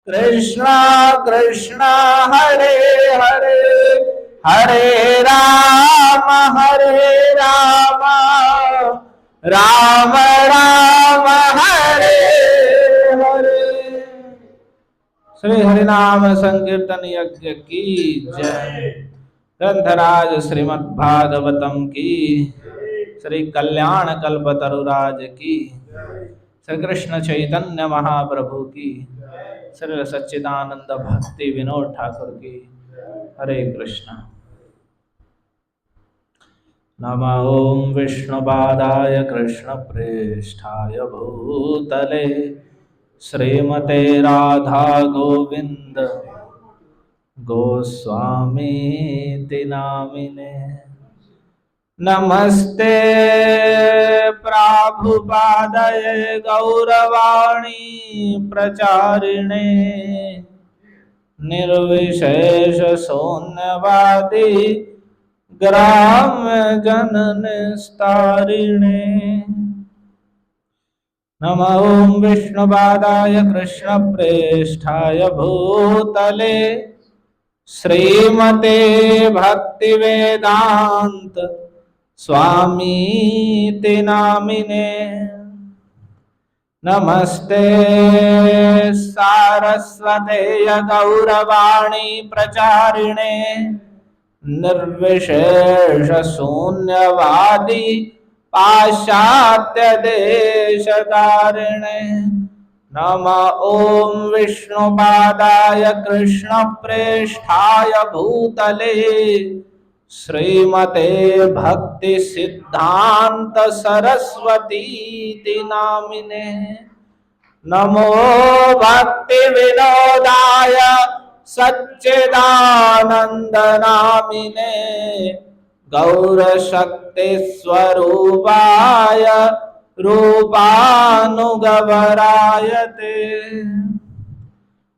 कृष्णा कृष्णा हरे हरे हरे राम राम राम हरे हरे। श्री हरिनाम संकीर्तन यज्ञ की जय। ग्रंथराज श्रीमद् भागवतम की, श्री कल्याण कल्पतरुराज की, श्री कृष्ण चैतन्य महाप्रभु की, श्री सच्चिदानंद भक्ति विनोद ठाकुर की। हरे कृष्ण। नमः ओं विष्णुपादाय कृष्ण प्रेष्ठाय भूतले श्रीमते राधा गोविंद गोस्वामीति नामिने। नमस्ते प्राभुपादये गौरवाणी प्रचारिणे निर्विशेष शून्यवादी ग्राम्य जन निस्तारिणे। नमः ओं विष्णुपादाय कृष्ण प्रेष्ठाय भूतले श्रीमते भक्ति वेदांत स्वामीति नामिने। नमस्ते सारस्वते गौरवाणी प्रचारिणे निर्विशेष शून्यवादी पाश्चात्य देशतारिणे। नमः ओं विष्णुपादाय कृष्ण प्रेष्ठाय भूतले श्रीमते भक्ति सिद्धांत सरस्वती नामिने। नमो भक्ति विनोदाय सच्चिदानंद नामिने गौर शक्ति स्वरूपाय रूपानुगवरायते।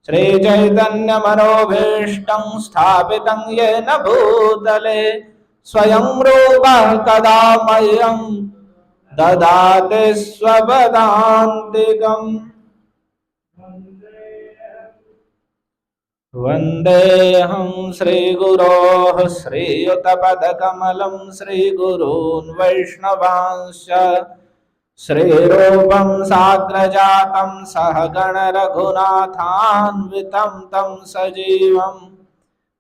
श्री चैतन्य मनोभीष्टं स्थापितं येन भूतले स्वयं रूपः कदा मह्यं ददाति स्वपदान्तिकम्। वन्देऽहं श्रीगुरोः श्रीयुतपदकमलं श्रीगुरून् वैष्णवांश्च श्रीरूपं साग्रजातं सहगण रघुनाथान्वितं तं सजीवं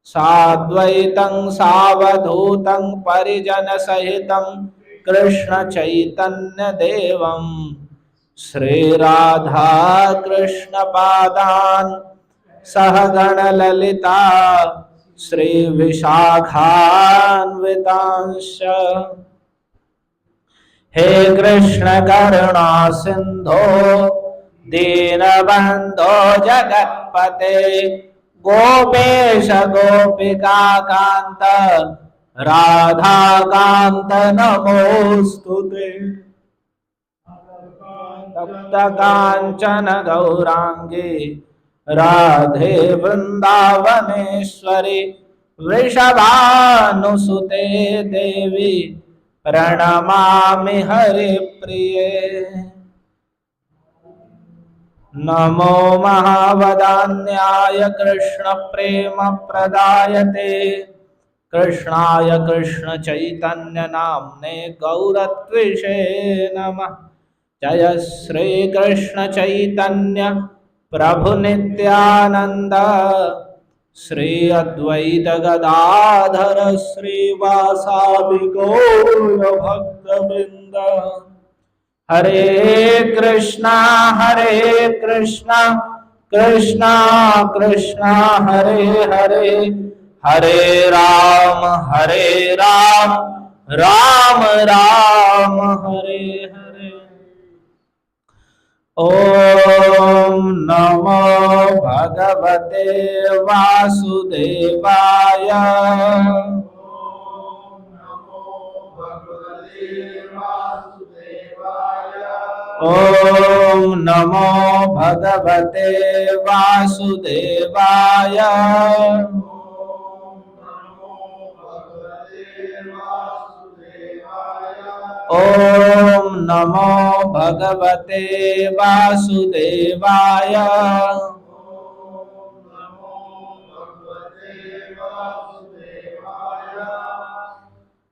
साद्वैतं सावधूतं परिजनसहितं कृष्ण चैतन्य देवं श्रीराधा कृष्ण पादान् सहगण ललिता श्री विशाखान्वितांश्च। हे कृष्ण करुणा सिंधो दीनबंधो जगत्पते गोपेश गोपिका कांत राधा कांत नमोस्तुते। तप्त कांचन गौरांगी राधे वृंदावनेश्वरी वृषभानुसुते देवी प्रणमामि हरिप्रिये। नमो महावदान्याय कृष्ण प्रेम प्रदायते कृष्णाय कृष्ण चैतन्य नाम्ने गौरत्विषे नमः। जय श्री कृष्ण चैतन्य प्रभु नित्यानंद श्री अद्वैत गदाधर श्रीवासादि गौर भक्तवृंद। हरे कृष्णा कृष्णा कृष्णा हरे हरे हरे राम राम राम हरे हरे। ओम नमो भगवते वासुदेवाय। ओम नमो भगवते वासुदेवाय। ओम नमो भगवते वासुदेवाय।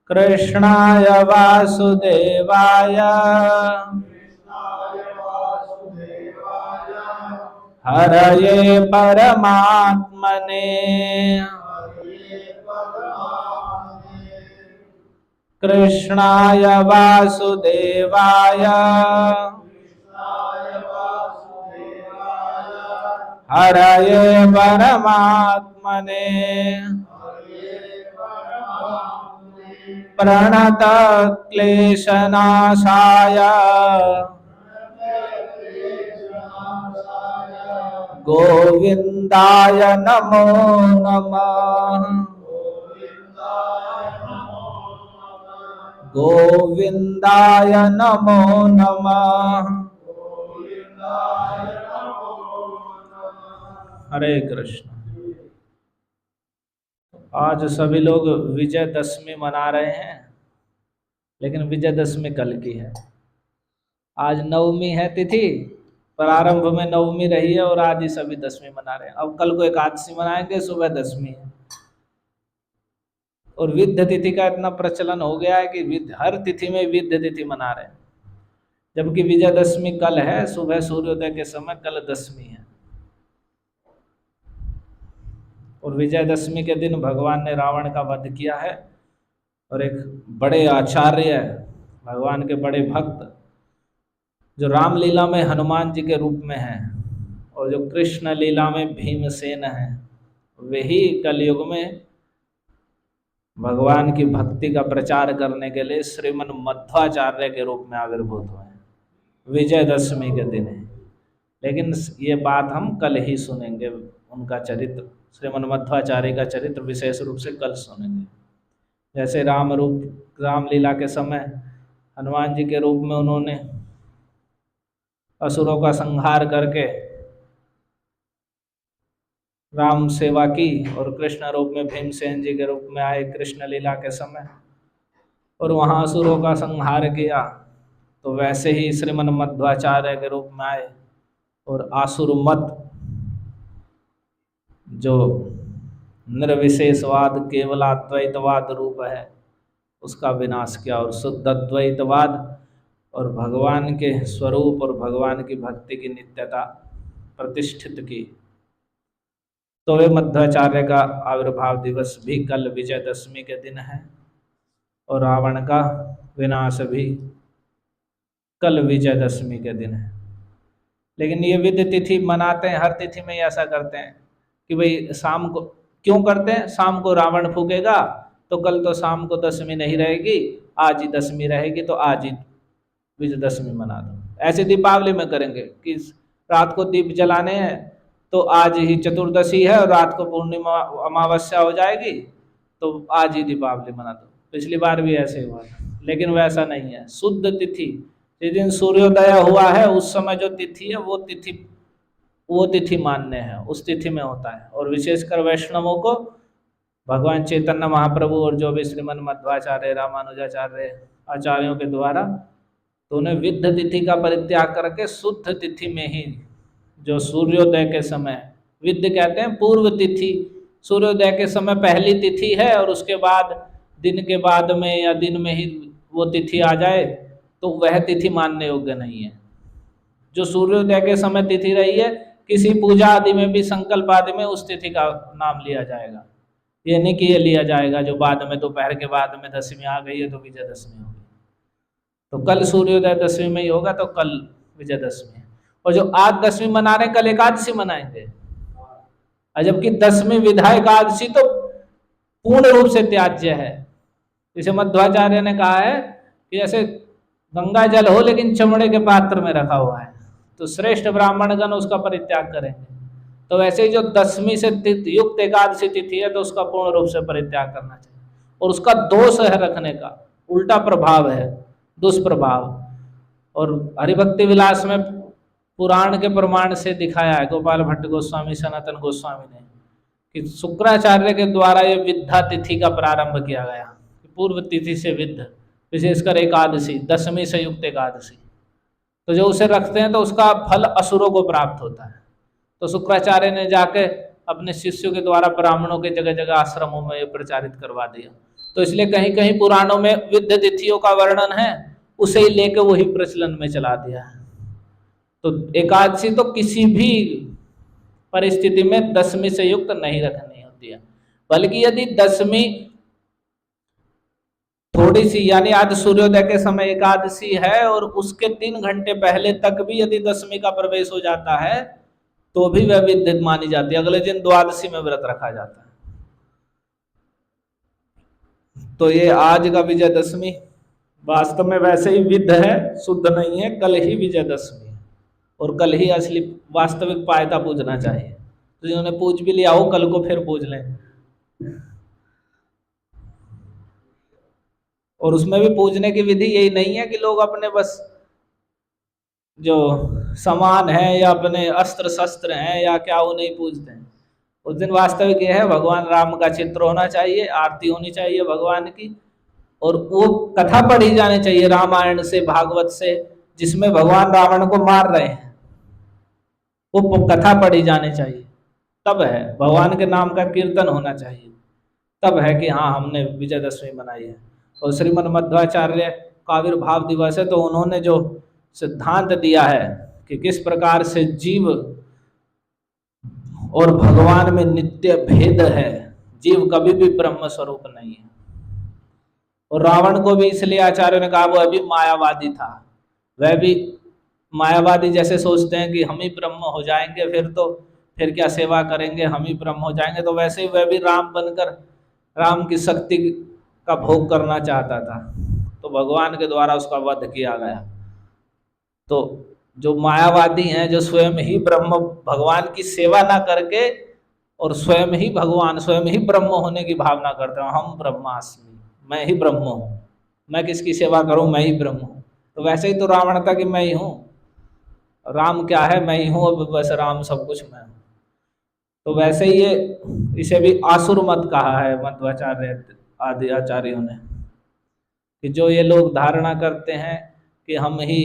कृष्णाय वासुदेवाय हरये परमात्मने कृष्णाय वासुदेवाय हरये परमात्मने प्रणत क्लेशनाशाय गोविंदाय नमो नमः गोविंदाय नमो नमः। हरे कृष्ण। आज सभी लोग विजयदशमी मना रहे हैं, लेकिन विजयदशमी कल की है। आज नवमी है तिथि, प्रारंभ में नवमी रही है और आज ही सभी दशमी मना रहे हैं। अब कल को एकादशी मनाएंगे, सुबह दशमी है। और विद्ध तिथि का इतना प्रचलन हो गया है कि हर तिथि में विद्ध तिथि मना रहे हैं, जबकि विजयदशमी कल है, सुबह सूर्योदय के समय कल दशमी है। और विजयदशमी के दिन भगवान ने रावण का वध किया है। और एक बड़े आचार्य, भगवान के बड़े भक्त, जो रामलीला में हनुमान जी के रूप में हैं और जो कृष्ण लीला में भीमसेन हैं, वही कलयुग में भगवान की भक्ति का प्रचार करने के लिए श्रीमन मध्वाचार्य के रूप में आविर्भूत हुए हैं। विजयदशमी के दिन है, लेकिन ये बात हम कल ही सुनेंगे। उनका चरित्र, श्रीमन मध्वाचार्य का चरित्र विशेष रूप से कल सुनेंगे। जैसे रामलीला के समय हनुमान जी के रूप में उन्होंने असुरों का संहार करके राम सेवा की, और कृष्ण रूप में भीमसेन जी के रूप में आए कृष्ण लीला के समय, और वहाँ असुरों का संहार किया। तो वैसे ही श्रीमन मध्वाचार्य के रूप में आए और आसुर मत, जो निर्विशेषवाद केवलाद्वैतवाद रूप है, उसका विनाश किया और शुद्ध अद्वैतवाद और भगवान के स्वरूप और भगवान की भक्ति की नित्यता प्रतिष्ठित की। तो वे मध्वाचार्य का आविर्भाव दिवस भी कल विजयदशमी के दिन है, और रावण का विनाश भी कल विजयदशमी के दिन है। लेकिन ये विद्य तिथि मनाते हैं, हर तिथि में ऐसा करते हैं कि भाई शाम को क्यों करते हैं, शाम को रावण फूकेगा तो कल तो शाम को दशमी नहीं रहेगी, आज ही दशमी रहेगी, तो आज ही विजयदशमी मना दो। ऐसे दीपावली में करेंगे कि रात को दीप जलाने हैं तो आज ही चतुर्दशी है और रात को पूर्णिमा अमावस्या हो जाएगी, तो आज ही दीपावली मना दो। पिछली बार भी ऐसे हुआ था, लेकिन वैसा नहीं है। शुद्ध तिथि, जिस दिन सूर्योदय हुआ है उस समय जो तिथि है वो तिथि मान्य है, उस तिथि में होता है। और विशेषकर वैष्णवों को भगवान चैतन्य महाप्रभु और जो भी श्रीमन मध्वाचार्य रामानुजाचार्य आचार्यों के द्वारा, तो उन्हें विद्ध तिथि का परित्याग करके शुद्ध तिथि में ही, जो सूर्योदय के समय, विद्ध कहते हैं पूर्व तिथि, सूर्योदय के समय पहली तिथि है और उसके बाद दिन के बाद में या दिन में ही वो तिथि आ जाए तो वह तिथि मानने योग्य नहीं है। जो सूर्योदय के समय तिथि रही है, किसी पूजा आदि में भी, संकल्प आदि में उस तिथि का नाम लिया जाएगा। ये नहीं कि ये लिया जाएगा जो बाद में दोपहर के बाद में दशमी आ गई है तो विजयदशमी होगी। तो कल सूर्योदय दशमी में ही होगा, तो कल विजयदशमी है। और जो आज दशमी मना रहे हैं, कल एकादशी मनाएंगे। और जबकि दशमी विधा एकादशी तो पूर्ण रूप से त्याज्य है। जैसे मध्वाचार्य ने कहा है कि जैसे गंगा जल हो लेकिन चमड़े के पात्र में रखा हुआ है, तो श्रेष्ठ ब्राह्मणगण उसका परित्याग करेंगे। तो वैसे ही जो दशमी से युक्त एकादशी तिथि है तो उसका पूर्ण रूप से परित्याग करना चाहिए। और उसका दोष है रखने का, उल्टा प्रभाव है, दुष्प्रभाव। और हरिभक्ति विलास में पुराण के प्रमाण से दिखाया है गोपाल भट्ट गोस्वामी सनातन गोस्वामी ने कि शुक्राचार्य के द्वारा ये विद्या तिथि का प्रारंभ किया गया। पूर्व तिथि से विद्ध, विशेषकर एकादशी, दशमी से युक्त एकादशी, तो जो उसे रखते हैं तो उसका फल असुरों को प्राप्त होता है। तो शुक्राचार्य ने जाके अपने शिष्यों के द्वारा ब्राह्मणों के जगह जगह आश्रमों में ये प्रचारित करवा दिया। तो इसलिए कहीं कहीं पुराणों में विद्या तिथियों का वर्णन है, उसे ही लेके वही प्रचलन में चला दिया है। तो एकादशी तो किसी भी परिस्थिति में दशमी से युक्त नहीं रखनी होती है, बल्कि यदि दशमी थोड़ी सी, यानी आज सूर्योदय के समय एकादशी है और उसके 3 घंटे पहले तक भी यदि दशमी का प्रवेश हो जाता है तो भी वह विद्या मानी जाती है, अगले दिन द्वादशी में व्रत रखा जाता है। तो ये आज का विजयदशमी वास्तव में वैसे ही विद्य है, शुद्ध नहीं है, कल ही विजयदशमी है और कल ही असली वास्तविक पायता पूजना चाहिए। तो जिन्होंने पूज भी लिया हो, कल को फिर पूज लें। और उसमें भी पूजने की विधि यही नहीं है कि लोग अपने बस जो सामान है या अपने अस्त्र शस्त्र हैं या क्या वो नहीं पूजते हैं। उस दिन वास्तविक यह है, भगवान राम का चित्र होना चाहिए, आरती होनी चाहिए भगवान की, और वो कथा पढ़ी जानी चाहिए रामायण से भागवत से, जिसमें भगवान रावण को मार रहे हैं, वो कथा पढ़ी जानी चाहिए। तब है भगवान के नाम का कीर्तन होना चाहिए, तब है कि हाँ हमने विजयदशमी मनाई है। और श्रीमद् मध्वाचार्य का आविर्भाव दिवस है, तो उन्होंने जो सिद्धांत दिया है कि किस प्रकार से जीव और भगवान में नित्य भेद है, जीव कभी भी ब्रह्म स्वरूप नहीं है। और रावण को भी इसलिए आचार्य ने कहा वो अभी मायावादी था, वह भी मायावादी जैसे सोचते हैं कि हम ही ब्रह्म हो जाएंगे, फिर क्या सेवा करेंगे, हम ही ब्रह्म हो जाएंगे, तो वैसे ही वह भी राम बनकर राम की शक्ति का भोग करना चाहता था, तो भगवान के द्वारा उसका वध किया गया। तो जो मायावादी हैं, जो स्वयं ही ब्रह्म, भगवान की सेवा ना करके और स्वयं ही भगवान, स्वयं ही ब्रह्म होने की भावना करते हैं, हम ब्रह्मास्मि, मैं ही ब्रह्म हूँ, मैं किसकी सेवा करूँ, मैं ही ब्रह्म हूँ। तो वैसे ही तो रावण था कि मैं ही हूँ, राम क्या है, मैं ही हूँ, बस राम सब कुछ मैं हूँ। तो वैसे ही ये इसे भी आसुर मत कहा है मध्वाचार्य आदि आचार्यों ने, कि जो ये लोग धारणा करते हैं कि हम ही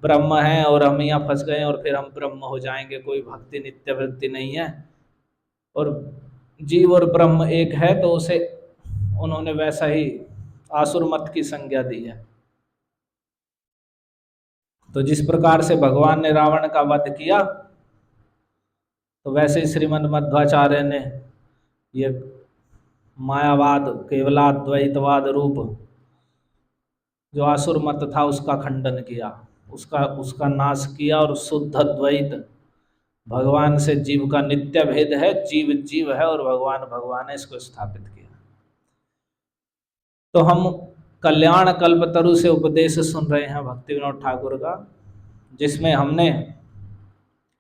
ब्रह्म हैं और हम यहाँ फंस गए और फिर हम ब्रह्म हो जाएंगे, कोई भक्ति नित्य वृत्ति नहीं है और जीव और ब्रह्म एक है, तो उसे उन्होंने वैसा ही आसुर मत की संज्ञा दी है। तो जिस प्रकार से भगवान ने रावण का वध किया, तो वैसे ही श्रीमद् मध्वाचार्य ने ये मायावाद, केवलाद्वैतवाद रूप जो आसुर मत था उसका खंडन किया, उसका नाश किया, और शुद्ध द्वैत, भगवान से जीव का नित्य भेद है, जीव जीव है और भगवान भगवान है, इसको स्थापित किया। तो हम कल्याण कल्पतरु से उपदेश सुन रहे हैं भक्ति विनोद ठाकुर का, जिसमें हमने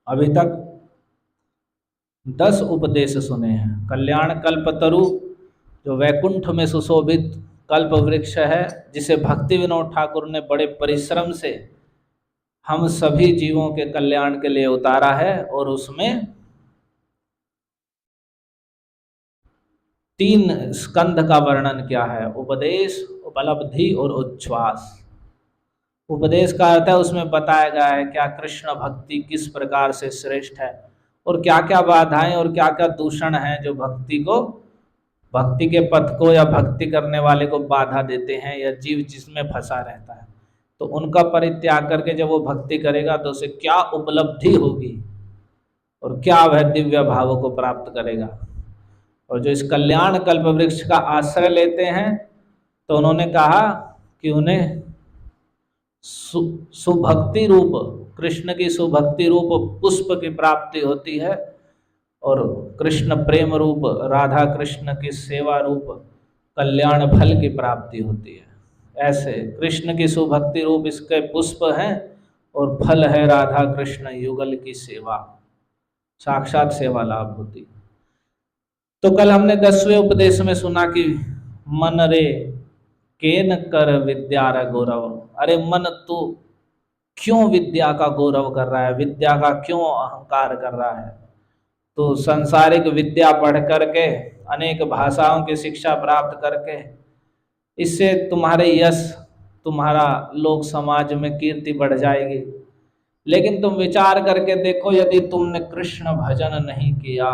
अभी तक 10 उपदेश सुने हैं। कल्याण कल्पतरु जो वैकुंठ में सुशोभित कल्प वृक्ष है, जिसे भक्ति विनोद ठाकुर ने बड़े परिश्रम से हम सभी जीवों के कल्याण के लिए उतारा है, और उसमें 3 स्कंध का वर्णन किया है, उपदेश, उपलब्धि और उच्छ्वास। उपदेश का अर्थ है उसमें बताया गया है क्या कृष्ण भक्ति किस प्रकार से श्रेष्ठ है, और क्या क्या बाधाएं और क्या क्या दूषण हैं जो भक्ति के पथ को या भक्ति करने वाले को बाधा देते हैं, या जीव जिसमें फंसा रहता है, तो उनका परित्याग करके जब वो भक्ति करेगा तो उसे क्या उपलब्धि होगी और क्या वह दिव्य भाव को प्राप्त करेगा। और जो इस कल्याण कल्प वृक्ष का आश्रय लेते हैं, तो उन्होंने कहा कि उन्हें सुभक्ति रूप, कृष्ण की सुभक्ति रूप पुष्प की प्राप्ति होती है, और कृष्ण प्रेम रूप, राधा कृष्ण की सेवा रूप कल्याण फल की प्राप्ति होती है। ऐसे कृष्ण की सुभक्ति रूप इसके पुष्प हैं, और फल है राधा कृष्ण युगल की सेवा, साक्षात सेवा लाभ होती। तो कल हमने 10वें उपदेश में सुना कि मन रे केन कर विद्या र गौरव, अरे मन तू क्यों विद्या का गौरव कर रहा है, विद्या का क्यों अहंकार कर रहा है। तो सांसारिक विद्या पढ़ करके, अनेक भाषाओं की शिक्षा प्राप्त करके, इससे तुम्हारे यश, तुम्हारा लोक समाज में कीर्ति बढ़ जाएगी, लेकिन तुम विचार करके देखो, यदि तुमने कृष्ण भजन नहीं किया,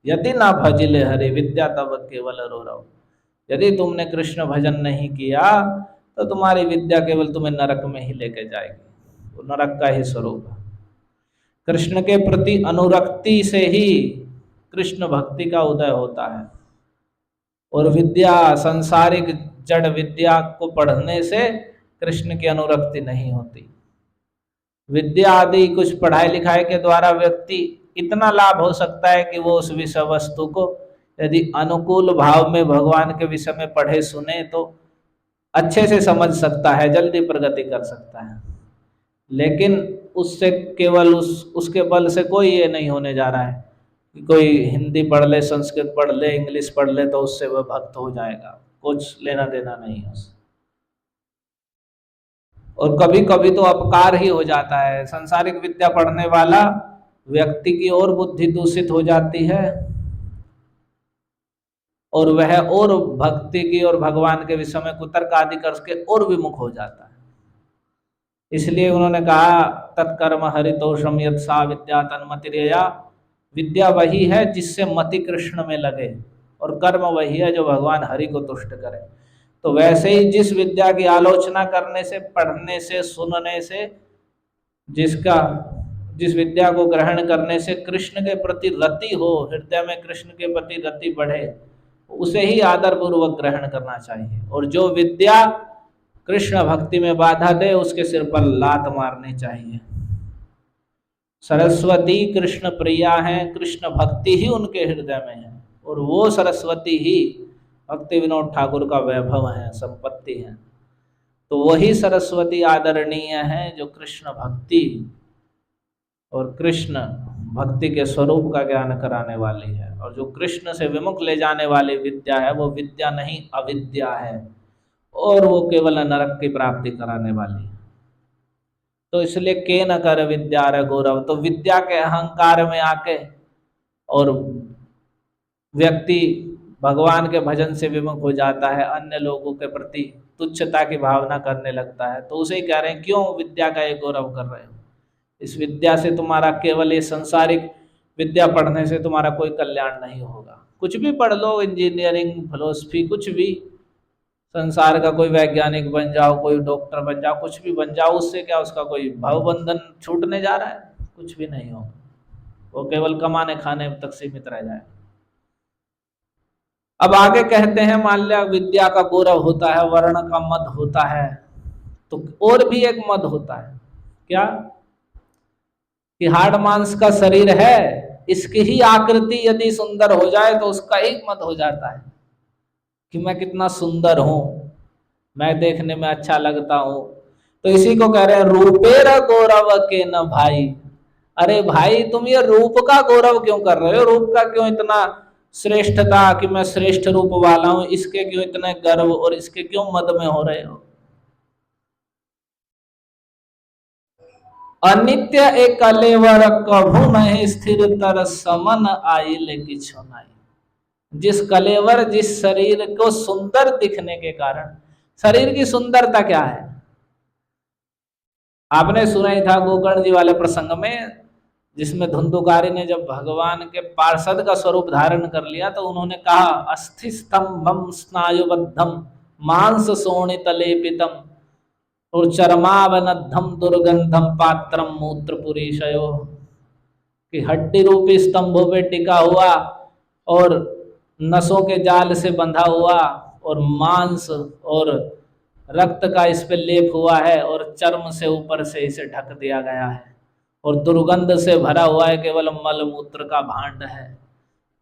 यदि ना भजिले हरि विद्या तब केवल रौरव, यदि तुमने कृष्ण भजन नहीं किया तो तुम्हारी विद्या केवल तुम्हें नरक में ही लेके जाएगी, वो नरक का ही स्वरूप है। कृष्ण के प्रति अनुरक्ति से ही कृष्ण भक्ति का उदय होता है, और विद्या, सांसारिक जड़ विद्या को पढ़ने से कृष्ण की अनुरक्ति नहीं होती। विद्या आदि कुछ पढ़ाई लिखाई के द्वारा व्यक्ति इतना लाभ हो सकता है कि वो उस विषय वस्तु को यदि अनुकूल भाव में भगवान के विषय में पढ़े सुने तो अच्छे से समझ सकता है, जल्दी प्रगति कर सकता है। लेकिन उससे केवल उसके बल से कोई ये नहीं होने जा रहा है कि कोई हिंदी पढ़ ले, संस्कृत पढ़ ले, इंग्लिश पढ़ ले तो उससे वह भक्त हो जाएगा, कुछ लेना देना नहीं है उससे। और कभी कभी तो अपकार ही हो जाता है। सांसारिक विद्या पढ़ने वाला व्यक्ति की और बुद्धि दूषित हो जाती है, और वह और भक्ति की और भगवान के विषय में कुतर्क आदि करके और विमुख हो जाता है। इसलिए उन्होंने कहा तत्कर्म हरितोषम यत् सा विद्या तन्मतिरेया, विद्या वही है जिससे मति कृष्ण में लगे, और कर्म वही है जो भगवान हरि को तुष्ट करे। तो वैसे ही जिस विद्या की आलोचना करने से, पढ़ने से, सुनने से, जिस विद्या को ग्रहण करने से कृष्ण के प्रति रति हो, हृदय में कृष्ण के प्रति रति बढ़े, उसे ही आदर पूर्वक ग्रहण करना चाहिए। और जो विद्या कृष्ण भक्ति में बाधा दे उसके सिर पर लात मारनी चाहिए। सरस्वती कृष्ण प्रिया हैं, कृष्ण भक्ति ही उनके हृदय में है, और वो सरस्वती ही भक्ति विनोद ठाकुर का वैभव है, संपत्ति है। तो वही सरस्वती आदरणीय है जो कृष्ण भक्ति और कृष्ण भक्ति के स्वरूप का ज्ञान कराने वाली है। और जो कृष्ण से विमुख ले जाने वाली विद्या है वो विद्या नहीं अविद्या है, और वो केवल नरक की प्राप्ति कराने वाली है। तो इसलिए के न कर विद्या रे गौरव, तो विद्या के अहंकार में आके और व्यक्ति भगवान के भजन से विमुख हो जाता है, अन्य लोगों के प्रति तुच्छता की भावना करने लगता है। तो उसे ही कह रहे हैं क्यों विद्या का ये गौरव कर रहे हो, इस विद्या से तुम्हारा केवल ये सांसारिक विद्या पढ़ने से तुम्हारा कोई कल्याण नहीं होगा। कुछ भी पढ़ लो, इंजीनियरिंग, फिलोसफी, कुछ भी, संसार का कोई वैज्ञानिक बन जाओ, कोई डॉक्टर बन जाओ, कुछ भी बन जाओ, उससे क्या उसका कोई भवबंधन छूटने जा रहा है? कुछ भी नहीं होगा, वो केवल कमाने खाने तक सीमित रह जाए। अब आगे कहते हैं मान लिया विद्या का गौरव होता है, वर्ण का मद होता है, तो और भी एक मद होता है। क्या? कि हाड़ मांस का शरीर है, इसकी ही आकृति यदि सुंदर हो जाए तो उसका ही मद हो जाता है कि मैं कितना सुंदर हूं, मैं देखने में अच्छा लगता हूं। तो इसी को कह रहे हैं रूपेर गौरव के न भाई। अरे भाई तुम ये रूप का गौरव क्यों कर रहे हो? रूप का क्यों इतना श्रेष्ठता कि मैं श्रेष्ठ रूप वाला हूं, इसके क्यों इतने गर्व और इसके क्यों मद में हो रहे हो? अनित्य एक कलेवर कभू नहीं स्थिर तर समन आई लेकिन छुनाई। जिस कलेवर, जिस शरीर को सुंदर दिखने के कारण, शरीर की सुंदरता क्या है? आपने सुना ही था गोकर्ण जी वाले प्रसंग में, जिसमें धुंधुकारी ने जब भगवान के पार्षद का स्वरूप धारण कर लिया तो उन्होंने कहा अस्थि स्तंभम स्नायुबद्धम मांस शोणित लेपितम और चर्मावनद्धम दुर्गंधम पात्रम मूत्र पुरीशयो, कि हड्डी रूपी स्तंभों पे टिका हुआ और नसों के जाल से बंधा हुआ और मांस और रक्त का इस पे लेप हुआ है और चर्म से ऊपर से इसे ढक दिया गया है और दुर्गंध से भरा हुआ है, केवल मल मूत्र का भांड है।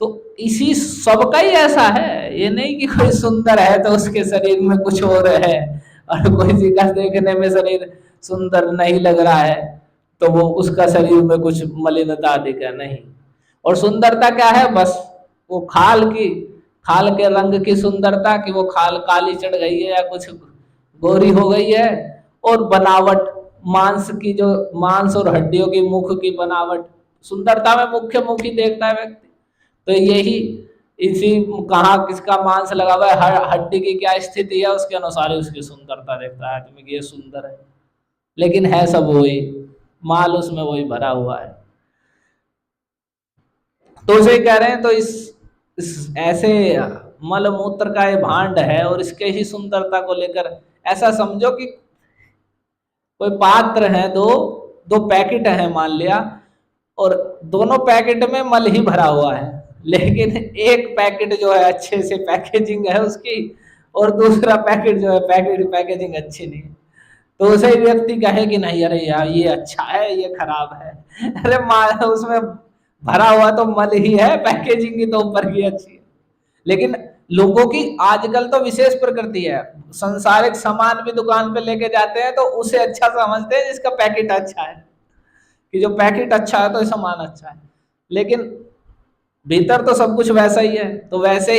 तो इसी सबका ही ऐसा है, ये नहीं कि कोई सुंदर है तो उसके शरीर में कुछ और है, और कोई का देखने में शरीर सुंदर नहीं लग रहा है तो वो उसका शरीर में कुछ मलिनता दिख है, नहीं। और सुंदरता क्या है? बस वो खाल के रंग की सुंदरता, कि वो खाल काली चढ़ गई है या कुछ गोरी हो गई है, और बनावट मांस की, जो मांस और हड्डियों की मुख की बनावट, सुंदरता में मुख्य मुख ही देखता है व्यक्ति। तो यही इसी कहा किसका मांस लगा हुआ है, हड्डी की क्या स्थिति है, उसके अनुसार ही उसकी सुंदरता देखता है आदमी कि ये सुंदर है, लेकिन है सब वही, माल उसमें वही भरा हुआ है। तो उसे कह रहे हैं तो इस ऐसे मल मूत्र का ये भांड है और इसके ही सुंदरता को लेकर ऐसा समझो कि कोई पात्र है, दो दो पैकेट है मान लिया, और दोनों पैकेट में मल ही भरा हुआ है, लेकिन एक पैकेट जो है अच्छे से पैकेजिंग है उसकी, और दूसरा पैकेट जो है पैकेजिंग अच्छी नहीं है। तो उसे व्यक्ति कहे कि नहीं अरे यार ये अच्छा है ये खराब है, अरे उसमें भरा हुआ तो मल ही है, पैकेजिंग की तो ऊपर की अच्छी है। लेकिन लोगों की आजकल तो विशेष प्रकृति है, संसारिक सामान भी दुकान पे लेके जाते हैं तो उसे अच्छा समझते हैं जिसका पैकेट अच्छा है, कि जो पैकेट अच्छा है तो सामान अच्छा है, लेकिन भीतर तो सब कुछ वैसा ही है। तो वैसे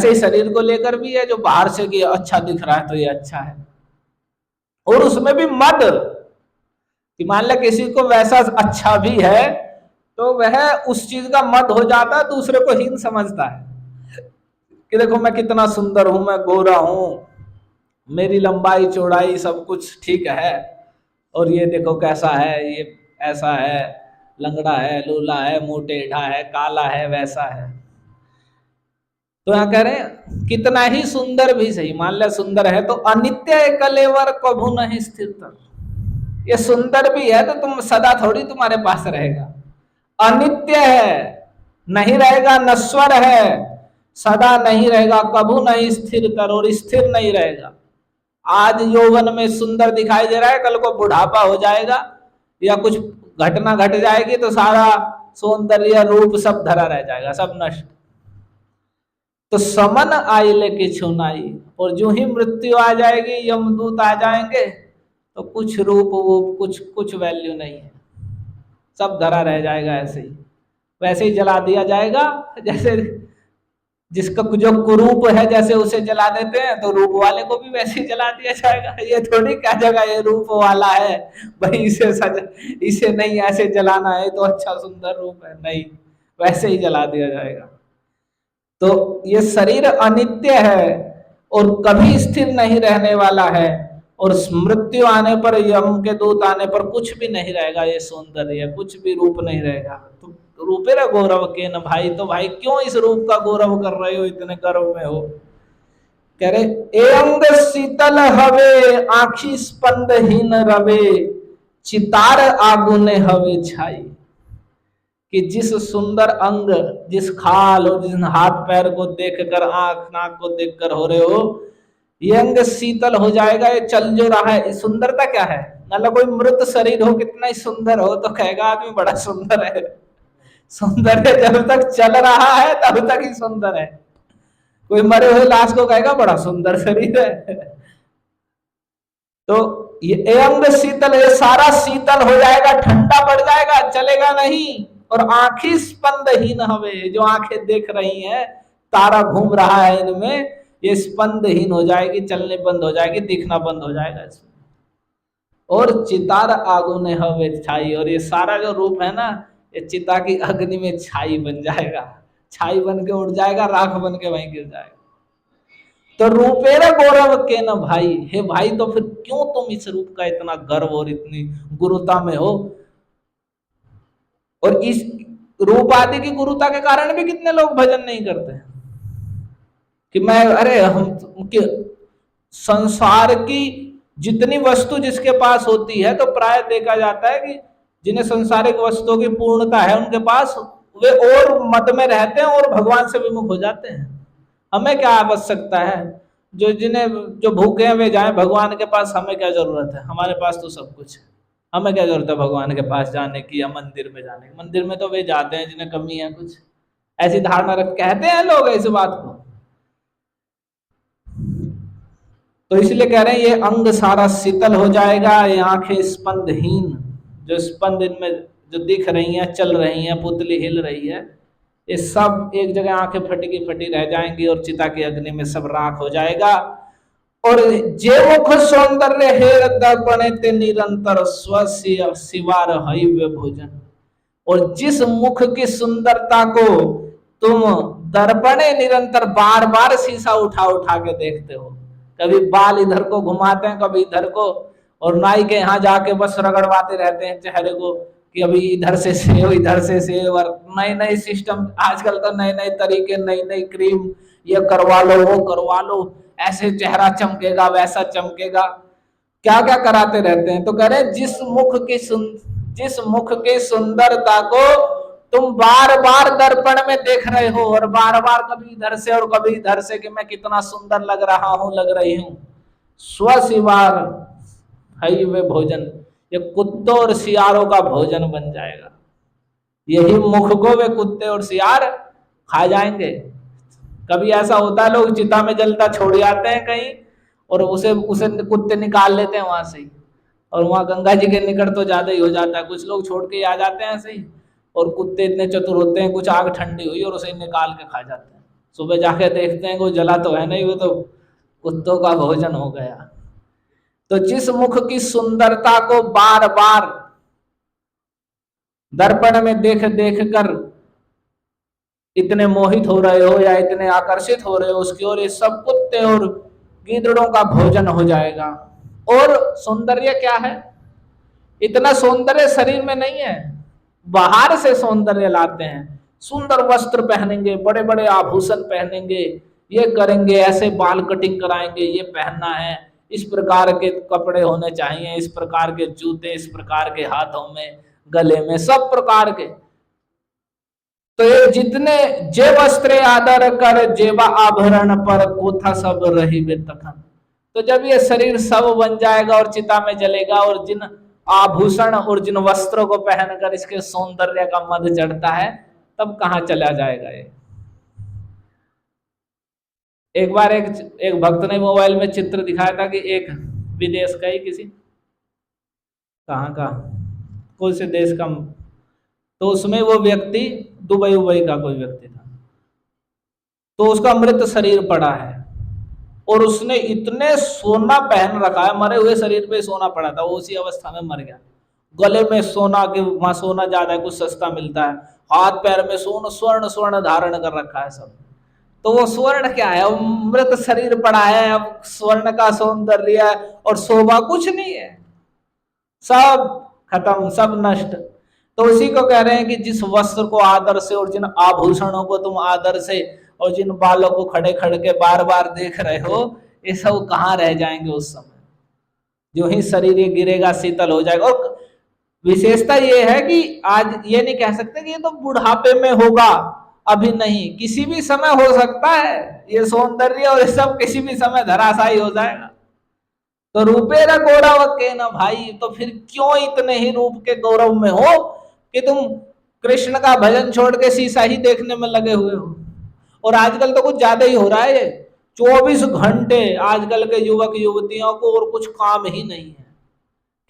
ही शरीर को लेकर भी है, जो बाहर से कि अच्छा दिख रहा है तो ये अच्छा है, और उसमें भी मद कि मान लो किसी को वैसा अच्छा भी है तो वह उस चीज का मद हो जाता है, दूसरे को हीन समझता है कि देखो मैं कितना सुंदर हूं, मैं गोरा हूं, मेरी लंबाई चौड़ाई सब कुछ ठीक है, और ये देखो कैसा है, ये ऐसा है, लंगड़ा है, लूला है, मुंह टेढ़ा है, काला है, वैसा है। तो यहाँ कह रहे हैं कितना ही सुंदर भी सही, मान लिया सुंदर है तो अनित्य कलेवर कभू नहीं स्थिर, ये सुंदर भी है तो तुम सदा थोड़ी तुम्हारे पास रहेगा, अनित्य है, नहीं रहेगा, नश्वर है, सदा नहीं रहेगा, कभू नहीं स्थिर कर, और स्थिर नहीं रहेगा। आज यौवन में सुंदर दिखाई दे रहा है, कल को बुढ़ापा हो जाएगा या कुछ घटना घट जाएगी तो सारा सौंदर्य रूप सब धरा रह जाएगा, सब नष्ट। तो समन आइले की छुनाई, और जो ही मृत्यु आ जाएगी, यमदूत आ जाएंगे तो कुछ रूप वो कुछ वैल्यू नहीं है, सब धरा रह जाएगा, ऐसे ही वैसे ही जला दिया जाएगा, जैसे जिसका जो कुरूप है जैसे उसे जला देते हैं तो रूप वाले को भी वैसे ही जला दिया जाएगा। ये थोड़ी क्या जगह ये रूप वाला है भाई इसे नहीं ऐसे जलाना है तो अच्छा सुंदर रूप है, नहीं, वैसे ही जला दिया जाएगा। तो ये शरीर अनित्य है और कभी स्थिर नहीं रहने वाला है, और मृत्यु आने पर, यम के दूत आने पर कुछ भी नहीं रहेगा, ये सौंदर्य कुछ भी रूप नहीं रहेगा। तो रूपेरा गौरव के न भाई, तो भाई क्यों इस रूप का गौरव कर रहे हो, इतने गर्व में हो। कह रहे ए अंग शीतल हवे, आखी स्पंदहीन रवे, चितार आगुने हवे छाई, कि जिस सुंदर अंग, जिस खाल और जिस हाथ पैर को देखकर, आंख नाक को देखकर हो रहे हो, ये अंग शीतल हो जाएगा, ये चल जो रहा है। सुंदरता क्या है, मतलब कोई मृत शरीर हो कितना ही सुंदर हो तो कहेगा आदमी बड़ा सुंदर है, सुंदर है जब तक चल रहा है तब तक ही सुंदर है। कोई मरे हुए लाश को कहेगा बड़ा सुंदर शरीर है। तो ये अंग शीतल, ये सारा शीतल हो जाएगा, ठंडा पड़ जाएगा, चलेगा नहीं। और आंखी स्पंदहीन हवे, जो आंखें देख रही हैं, तारा घूम रहा है इनमें, ये स्पंदहीन हो जाएगी, चलने बंद हो जाएगी, दिखना बंद हो जाएगा इसमें। और चितार आगुने हवे छाई, और ये सारा जो रूप है ना, ये चिता की अग्नि में छाई बन जाएगा, छाई बन के उड़ जाएगा, राख बन के वहीं गिर जाएगा। तो रूपेरा गौरव के न भाई, हे भाई तो फिर क्यों तुम इस रूप का इतना गर्व और इतनी गुरुता में हो। और इस रूप आदि की गुरुता के कारण भी कितने लोग भजन नहीं करते कि मैं, अरे हम संसार की जितनी वस्तु जिसके पास होती है, तो प्राय देखा जाता है कि जिन्हें संसारिक वस्तुओं की पूर्णता है उनके पास, वे और मद में रहते हैं और भगवान से विमुख हो जाते हैं। हमें क्या आवश्यकता है, जो भूखे हैं वे जाएं भगवान के पास, हमें क्या जरूरत है, हमारे पास तो सब कुछ है, हमें क्या जरूरत है भगवान के पास जाने की या मंदिर में जाने की। मंदिर में तो वे जाते हैं जिन्हें कमी है कुछ, ऐसी धारणा रख कहते हैं लोग इस बात को। तो इसलिए कह रहे हैं ये अंग सारा शीतल हो जाएगा, ये आंखें स्पंदहीन, जो स्पंद इनमें जो दिख रही हैं, चल रही हैं, पुतली हिल रही है, ये सब एक जगह आंखें फटी की फटी रह जाएंगी और चिता की अग्नि में सब राख हो जाएगा। और जे मुख सौंदर्य हेर दर्पणे ते निरंतर स्वस्य शिवार हईवे भोजन, और जिस मुख की सुंदरता को तुम दर्पणे निरंतर बार बार शीशा उठा उठा के देखते हो, कभी बाल इधर को घुमाते हैं कभी इधर को, और नाई के यहाँ जाके बस रगड़वाते रहते हैं चेहरे को कि अभी इधर से सेव इधर से सेव, और नए नए सिस्टम आजकल तो नए नए तरीके, नई नई क्रीम, ये करवा लो, वो करवा लो, ऐसे चेहरा चमकेगा, वैसा चमकेगा, क्या क्या कराते रहते हैं। तो कह रहे जिस मुख की सुंदरता को तुम बार बार दर्पण में देख रहे हो, और बार बार कभी इधर से और कभी इधर से कि मैं कितना सुंदर लग रहा हूं, लग रही हूं, स्वशिवार है वे भोजन, ये कुत्तों और सियारों का भोजन बन जाएगा। यही मुख को वे कुत्ते और सियार खा जाएंगे। कभी ऐसा होता है लोग चिता में जलता छोड़ जाते हैं कहीं, और उसे उसे कुत्ते निकाल लेते हैं वहां से ही, और वहां गंगा जी के निकट तो ज्यादा ही हो जाता है, कुछ लोग छोड़ के आ जाते हैं ऐसे ही, और कुत्ते इतने चतुर होते हैं, कुछ आग ठंडी हुई और उसे निकाल के खा जाते हैं। सुबह जाके देखते हैं वो जला तो है नहीं, वो तो कुत्तों का भोजन हो गया। तो जिस मुख की सुंदरता को बार बार दर्पण में देख देख कर इतने मोहित हो रहे हो या इतने आकर्षित हो रहे हो उसकी ओर, ये सब कुत्ते और गीदड़ों का भोजन हो जाएगा। और सौंदर्य क्या है? इतना सौंदर्य शरीर में नहीं है, बाहर से सौंदर्य लाते हैं। सुंदर वस्त्र पहनेंगे, बड़े बड़े आभूषण पहनेंगे, ये करेंगे, ऐसे बाल कटिंग कराएंगे, ये पहनना है, इस प्रकार के कपड़े होने चाहिए, इस प्रकार के जूते, इस प्रकार के हाथों में, गले में, सब प्रकार के। तो ये जितने जे वस्त्रे आदर कर जेवा आभरण पर कोथा सब रही वे तखन। तो जब ये शरीर सब बन जाएगा और चिता में जलेगा, और जिन आभूषण और जिन वस्त्रों को पहनकर इसके सौंदर्य का मद चढ़ता है, तब कहाँ चला जाएगा ये। एक बार एक भक्त ने मोबाइल में चित्र दिखाया था कि एक विदेश का ही किसी कहाँ का कोई से देश का, तो उसमें वो व्यक्ति दुबई का कोई व्यक्ति था, तो उसका मृत शरीर पड़ा है, और उसने इतने सोना पहन रखा है, मरे हुए शरीर पे सोना पड़ा था, वो उसी अवस्था में मर गया। गले में सोना के, वहां सोना ज्यादा है, कुछ सस्ता मिलता है, हाथ पैर में स्वर्ण स्वर्ण धारण कर रखा है सब। तो वो स्वर्ण क्या है? मृत शरीर पड़ा है, अब स्वर्ण का सौंदर्य और शोभा कुछ नहीं है, सब खत्म, सब नष्ट। तो उसी को कह रहे हैं कि जिस वस्त्र को आदर से और जिन आभूषणों को तुम आदर से और जिन बालों को खड़े खड़े के बार बार देख रहे हो, ये सब कहाँ रह जाएंगे उस समय। जो ही शरीर ये गिरेगा, शीतल हो जाएगा। और विशेषता ये है कि आज ये नहीं कह सकते कि ये तो बुढ़ापे में होगा, अभी नहीं, किसी भी समय हो सकता है ये सौंदर्य और ये सब किसी भी समय धराशायी हो जाएगा। तो रूपेरा गौरव के ना भाई, तो फिर क्यों इतने ही रूप के गौरव में हो कि तुम कृष्ण का भजन छोड़ के शीशा ही देखने में लगे हुए हो। और आजकल तो कुछ ज्यादा ही हो रहा है, 24 घंटे आजकल के युवक युवतियों को और कुछ काम ही नहीं है,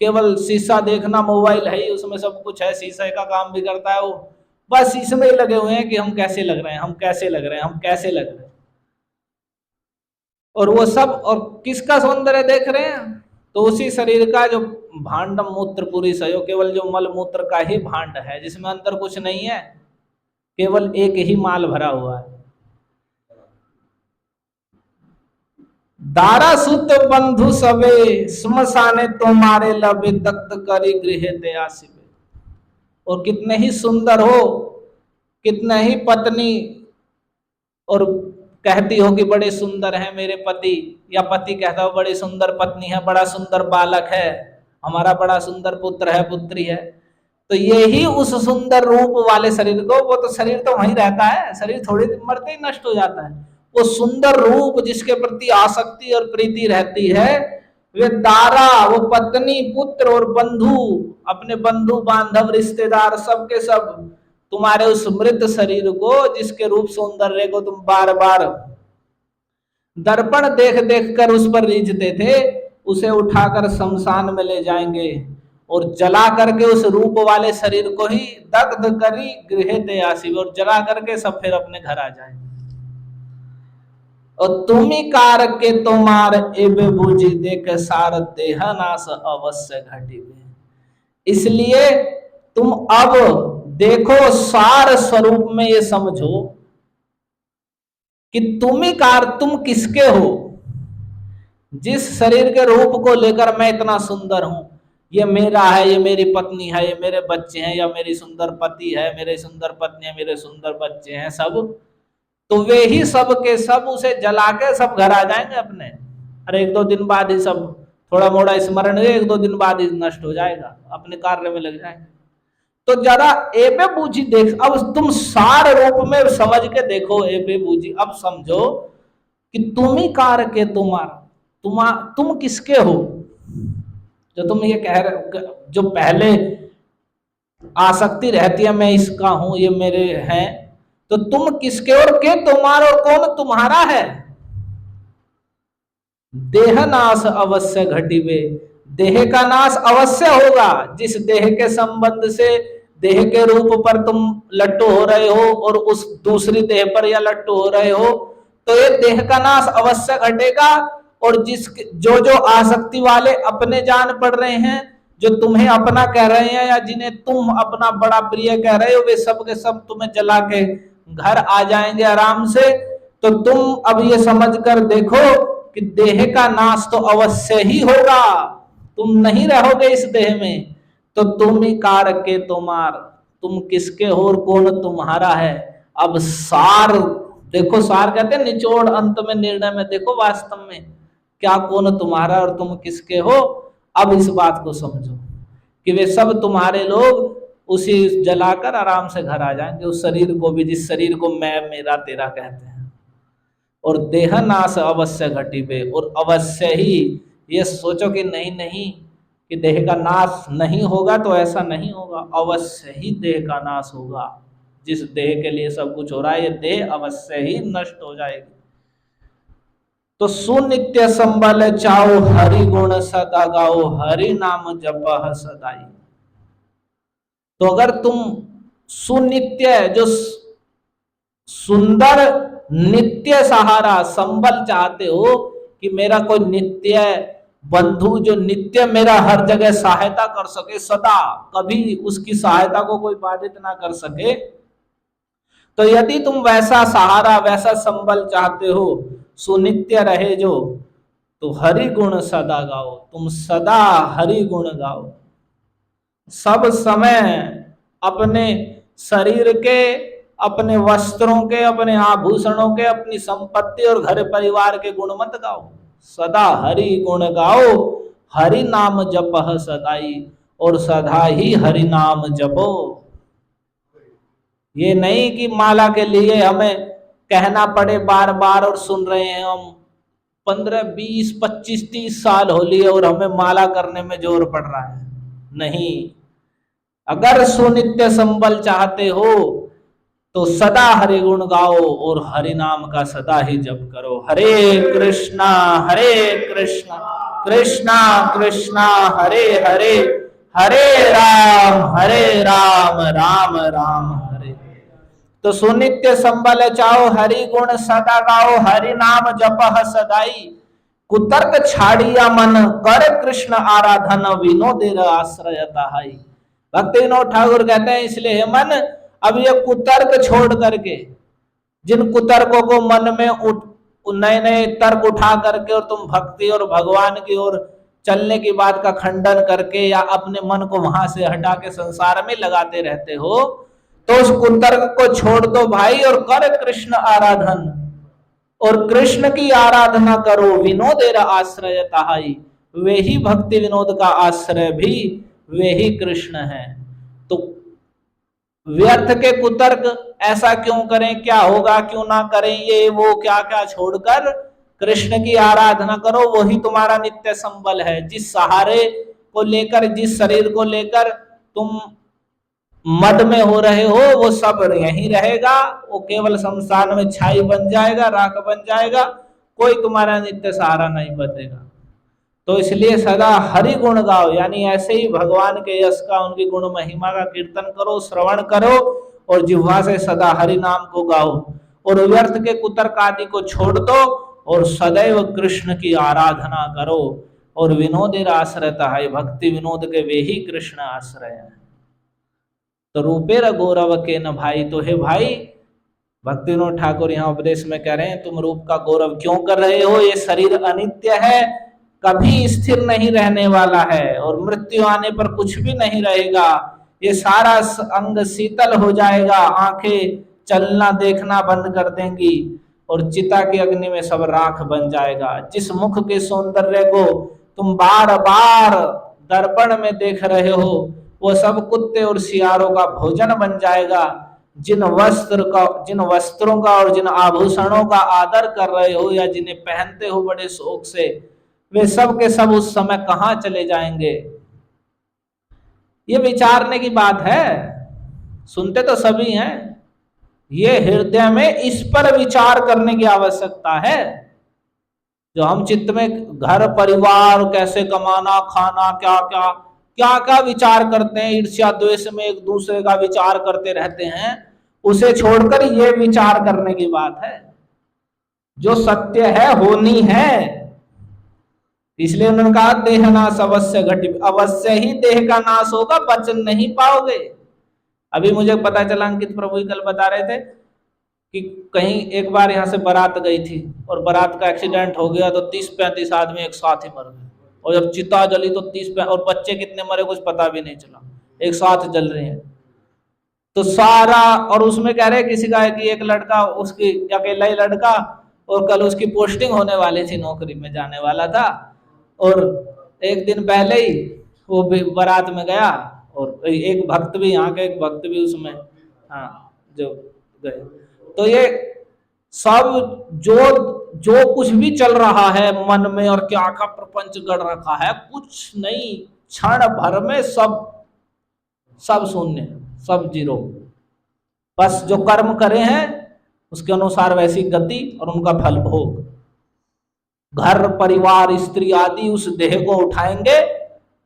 केवल शीशा देखना, मोबाइल है ही उसमें सब कुछ है, शीशे का काम भी करता है वो, बस इसमें ही लगे हुए हैं कि हम कैसे लग रहे हैं, हम कैसे लग रहे हैं, हम कैसे लग रहे हैं। और वो सब, और किसका सौंदर्य देख रहे हैं? तो उसी शरीर का जो भांड मूत्र पूरी सयो, केवल जो मल मूत्र का ही भांड है, जिसमें अंदर कुछ नहीं है, केवल एक ही माल भरा हुआ है। दारा सुत बंधु सवे स्मशाने तुम्हारे लबे दग्ध करी गृह दया शिवे। और कितने ही सुंदर हो, कितने ही पत्नी और कहती हो कि बड़े सुंदर है मेरे पति, या पति कहता हो बड़ी सुंदर पत्नी है, बड़ा सुंदर बालक है हमारा, बड़ा सुंदर पुत्र है, पुत्री है। तो यही उस सुंदर रूप वाले शरीर को, वो तो शरीर तो वहीं रहता है, शरीर थोड़ी दिन मरते ही नष्ट हो जाता है। वो सुंदर रूप जिसके प्रति आसक्ति और प्रीति रहती है, वे दारा, वो पत्नी, पुत्र और बंधु, अपने बंधु बांधव रिश्तेदार सबके सब तुम्हारे उस मृत शरीर को, जिसके रूप सौंदर्य को तुम बार बार दर्पण देख देख कर उस पर रीझते थे, उसे उठाकर शमशान में ले जाएंगे और जला करके उस रूप वाले शरीर को ही दग्ध करी गृह दयासी, और जला करके सब फिर अपने घर आ जाएंगे। और तुम्ही कार के तुम्हार एबे बुझी देख सार देह नाश अवश्य घटी। इसलिए तुम अब देखो, सार स्वरूप में ये समझो कि तुम्ही कार, तुम किसके हो? जिस शरीर के रूप को लेकर मैं इतना सुंदर हूं, ये मेरा है, ये मेरी पत्नी है, ये मेरे बच्चे हैं, या मेरी सुंदर पति है, मेरे सुंदर पत्नी है, मेरे सुंदर बच्चे हैं, सब तो वे ही सब के सब उसे जला के सब घर आ जाएंगे अपने। अरे 1-2 दिन बाद ही सब थोड़ा मोड़ा स्मरण है, 1-2 दिन बाद ही नष्ट हो जाएगा, अपने कार्य में लग जाएंगे। तो जरा एबे बूझी देख, अब तुम सार रूप में समझ के देखो एबे बूझी, अब समझो कि तुम ही कार के तुम किसके हो। जो तुम ये कह रहे, जो पहले आसक्ति रहती है मैं इसका हूं, ये मेरे हैं, तो तुम किसके और के तुम्हारा और कौन तुम्हारा है। देह नाश अवश्य घटिबे, देह का नाश अवश्य होगा। जिस देह के संबंध से देह के रूप पर तुम लट्टू हो रहे हो और उस दूसरी देह पर या लट्टू हो रहे हो, तो ये देह का नाश अवश्य घटेगा। और जो जो आसक्ति वाले अपने जान पड़ रहे हैं, जो तुम्हें अपना कह रहे हैं या जिन्हें तुम अपना बड़ा प्रिय कह रहे हो, वे सब के सब तुम्हें जला के घर आ जाएंगे आराम से। तो तुम अब ये समझ कर देखो कि देह का नाश तो अवश्य ही होगा, तुम नहीं रहोगे इस देह में। तो तुम ही कारक के तुम किसके हो और कौन तुम्हारा है। अब सार देखो, सार कहते हैं निचोड़, अंत में निर्णय में देखो वास्तव में क्या कौन तुम्हारा और तुम किसके हो। अब इस बात को समझो कि वे सब तुम्हारे लोग उसी जलाकर आराम से घर आ जाएंगे, उस शरीर को भी, जिस शरीर को मैं मेरा तेरा कहते हैं। और देह नाश अवश्य घटिबे, और अवश्य ही ये सोचो कि नहीं कि देह का नाश नहीं होगा, तो ऐसा नहीं होगा, अवश्य ही देह का नाश होगा। जिस देह के लिए सब कुछ हो रहा है, ये देह अवश्य ही नष्ट हो जाएगी। तो सुनित्य संबल चाओ, हरि गुण सदा गाओ, हरि नाम जपह सदाई। तो अगर तुम सुनित्य, जो सुंदर नित्य सहारा संबल चाहते हो कि मेरा कोई नित्य बंधु जो नित्य मेरा हर जगह सहायता कर सके, सदा कभी उसकी सहायता को कोई बाधित ना कर सके, तो यदि तुम वैसा सहारा वैसा संबल चाहते हो, सुनित्य रहे जो, तो हरि गुण सदा गाओ, तुम सदा हरि गुण गाओ। सब समय अपने शरीर के, अपने वस्त्रों के, अपने आभूषणों के, अपनी संपत्ति और घर परिवार के गुण मत गाओ, सदा हरि गुण गाओ। हरि नाम जपह सदाई, और सदा ही हरि नाम जपो। ये नहीं कि माला के लिए हमें कहना पड़े बार बार, और सुन रहे हैं हम 15, 20, 25, 30 साल हो लिए और हमें माला करने में जोर पड़ रहा है। नहीं, अगर सुनित्य संबल चाहते हो तो सदा हरि गुण गाओ और हरि नाम का सदा ही जप करो। हरे कृष्णा कृष्णा कृष्णा हरे हरे, हरे राम राम राम हरे। तो सुनित्य संबल चाओ, हरि गुण सदा गाओ, हरि नाम जपह सदाई। कुतर्क छाड़िया मन, कर कृष्ण आराधन, विनोदेर आश्रयता है। भक्ति विनोद ठाकुर कहते हैं, इसलिए मन अब ये कुतर्क छोड़ करके, जिन कुतर्कों को मन में नए नए तर्क उठा करके और तुम भक्ति और भगवान की ओर चलने की बात का खंडन करके या अपने मन को वहां से हटा के संसार में लगाते रहते हो, तो उस कुतर्क को छोड़ दो भाई और कर कृष्ण आराधन, और कृष्ण की आराधना करो। विनोदेर आश्रयता है, वे ही भक्ति विनोद का आश्रय भी वे ही कृष्ण है। तो व्यर्थ के कुतर्क ऐसा क्यों करें, क्या होगा, क्यों ना करें, ये वो क्या क्या छोड़कर कृष्ण की आराधना करो। वही तुम्हारा नित्य संबल है। जिस सहारे को लेकर, जिस शरीर को लेकर तुम मद में हो रहे हो, वो सब यहीं रहेगा, वो केवल शमशान में छाई बन जाएगा, राख बन जाएगा, कोई तुम्हारा नित्य सहारा नहीं बनेगा। तो इसलिए सदा हरि गुण गाओ, यानी ऐसे ही भगवान के यश का, उनकी गुण महिमा का कीर्तन करो, श्रवण करो और जिह्वा से सदा हरि नाम को गाओ, और व्यर्थ के कुतर्क आदि को छोड़ दो और सदैव कृष्ण की आराधना करो। और विनोदेर आश्रयता है, भक्ति विनोद के वे ही कृष्ण आश्रय है। तो रूपेर गौरव के न भाई, तो हे भाई, भक्ति विनोद ठाकुर यहाँ उपदेश में कह रहे हैं, तुम रूप का गौरव क्यों कर रहे हो। ये शरीर अनित्य है, कभी स्थिर नहीं रहने वाला है, और मृत्यु आने पर कुछ भी नहीं रहेगा। ये सारा अंग शीतल हो जाएगा, आंखें चलना देखना बंद कर देंगी और चिता की अग्नि में सब राख बन जाएगा। जिस मुख के सौंदर्य को तुम बार बार दर्पण में देख रहे हो वो सब कुत्ते और सियारों का भोजन बन जाएगा। जिन वस्त्रों का और जिन आभूषणों का आदर कर रहे हो या जिन्हें पहनते हो बड़े शौक से, वे सब के सब उस समय कहां चले जाएंगे। ये विचारने की बात है, सुनते तो सभी हैं, ये हृदय में इस पर विचार करने की आवश्यकता है। जो हम चित्त में घर परिवार कैसे कमाना खाना क्या क्या क्या क्या विचार करते हैं, ईर्ष्या द्वेष में एक दूसरे का विचार करते रहते हैं, उसे छोड़कर ये विचार करने की बात है जो सत्य है होनी है। इसलिए उन्होंने कहा देह नाश अवश्य घटी, अवश्य ही देह का नाश होगा, बच नहीं पाओगे। अभी मुझे पता चला, अंकित प्रभु कल बता रहे थे कि कहीं एक बार यहाँ से बारात गई थी और बारात का एक्सीडेंट हो गया तो 30-35 आदमी एक साथ ही मर गए। और जब चिता जली तो 30 और बच्चे कितने मरे कुछ पता भी नहीं चला, एक साथ जल रहे हैं। तो सारा, और उसमें कह रहे किसी का है कि एक लड़का, उसकी अकेला ही लड़का, और कल उसकी पोस्टिंग होने वाली थी, नौकरी में जाने वाला था, और एक दिन पहले ही वो बारात में गया और एक भक्त भी, यहाँ के एक भक्त भी उसमें जो गए। तो ये सब जो कुछ भी चल रहा है मन में और क्या का प्रपंच गढ़ रखा है, कुछ नहीं, क्षण भर में सब शून्य, सब जीरो। बस जो कर्म करे हैं उसके अनुसार वैसी गति और उनका फल भोग। घर परिवार स्त्री आदि उस देह को उठाएंगे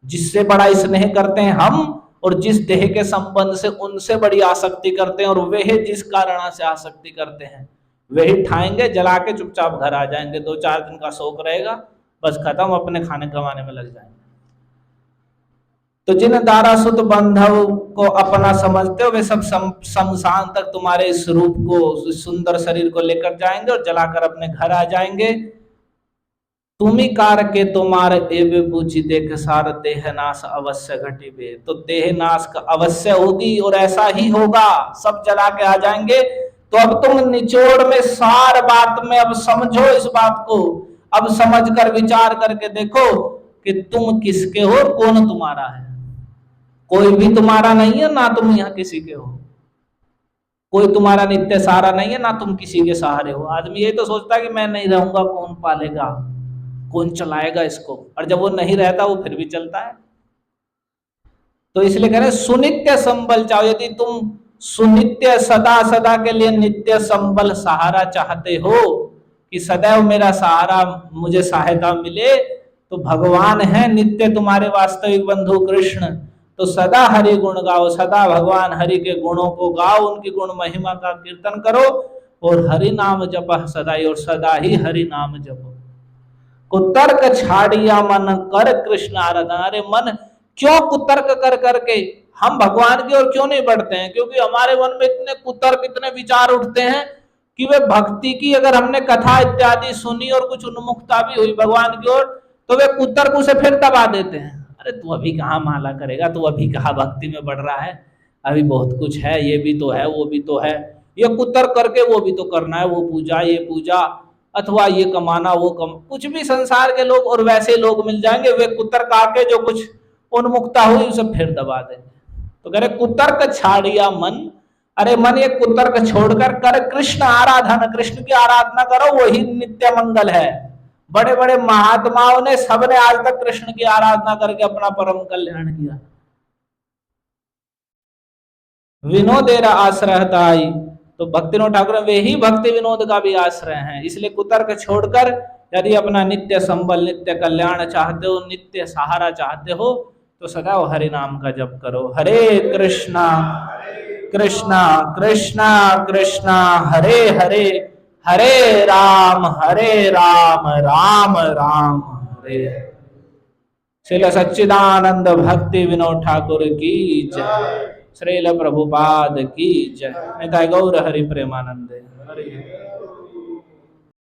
जिससे बड़ा स्नेह करते हैं हम, और जिस देह के संबंध से उनसे बड़ी आसक्ति करते हैं, और वे जिस कारण से आसक्ति करते हैं वही ठाएंगे, जला के चुपचाप घर आ जाएंगे। 2-4 दिन का शौक रहेगा, बस खत्म, अपने खाने कमाने में लग जाएंगे। तो जिन दारासुत बंधव को अपना समझते हो वे सब शमशान तक तुम्हारे इस रूप को, सुंदर शरीर को लेकर जाएंगे और जलाकर अपने घर आ जाएंगे। तुम्ही कार के तुम्हारे एवे बूझी देख सार देह नाश अवश्य घटिबे। तो देह नाश का अवश्य होगी और ऐसा ही होगा, सब जला के आ जाएंगे। तो अब तुम निचोड़ में सार बात में अब समझो इस बात को, अब समझकर विचार करके देखो कि तुम किसके हो और कौन तुम्हारा है। कोई भी तुम्हारा नहीं है, ना तुम यहाँ किसी के हो। कोई तुम्हारा नित्य सहारा नहीं है, ना तुम किसी के सहारे हो। आदमी ये तो सोचता है कि मैं नहीं रहूंगा कौन पालेगा, कौन चलाएगा इसको, और जब वो नहीं रहता वो फिर भी चलता है। तो इसलिए कह रहे सुनित्य संबल चाहो। यदि तुम सुनित्य सदा सदा के लिए नित्य संबल सहारा चाहते हो कि सदैव मेरा सहारा, मुझे सहायता मिले, तो भगवान है नित्य तुम्हारे वास्तविक बंधु कृष्ण। तो सदा हरि गुण गाओ, सदा भगवान हरि के गुणों को गाओ, उनकी गुण महिमा का कीर्तन करो और हरि नाम जप सदा, और सदा ही हरि नाम जपो। कुतर्क छाड़िया मन कर कृष्ण आराधना। अरे मन क्यों कुतर्क कर करके हम भगवान की ओर क्यों नहीं बढ़ते हैं? क्योंकि हमारे मन में इतने कुतर्क, इतने विचार उठते हैं कि वे भक्ति की अगर हमने कथा इत्यादि सुनी और कुछ उन्मुखता भी हुई भगवान की ओर, तो वे कुतर्क उसे फिर दबा देते हैं। अरे तू अभी कहाँ माला करेगा, तू अभी कहाँ भक्ति में बढ़ रहा है, अभी बहुत कुछ है, ये भी तो है, वो भी तो है, ये कुतर्क करके वो भी तो करना है, वो पूजा ये पूजा, अथवा ये कमाना वो कुछ भी संसार के लोग और वैसे लोग मिल जाएंगे, वे कुतर्क आके जो कुछ उन्मुक्ता हुई उसे फिर दबा देंगे। तो कह रहे कुतर्क छाड़िया मन। अरे मन ये कुतर्क छोड़कर कर कृष्ण आराधना, कृष्ण की आराधना करो, वही नित्य मंगल है। बड़े बड़े महात्माओं ने, सबने आज तक कृष्ण की आराधना करके अपना परम कल्याण किया। विनोदेर आश्रयताई। तो भक्तिविनोद ठाकुर वे ही भक्ति विनोद का भी आश्रय हैं। इसलिए कुतर्क छोड़कर यदि अपना नित्य संबल, नित्य कल्याण चाहते हो, नित्य सहारा चाहते हो, तो सदैव हरि नाम का जप करो। हरे कृष्णा कृष्णा कृष्णा कृष्णा हरे हरे, हरे राम राम राम हरे। श्रील सच्चिदानंद भक्ति विनोद ठाकुर की जय। श्रील प्रभुपाद की जय। निताय गौर हरि प्रेमानंदे। हरि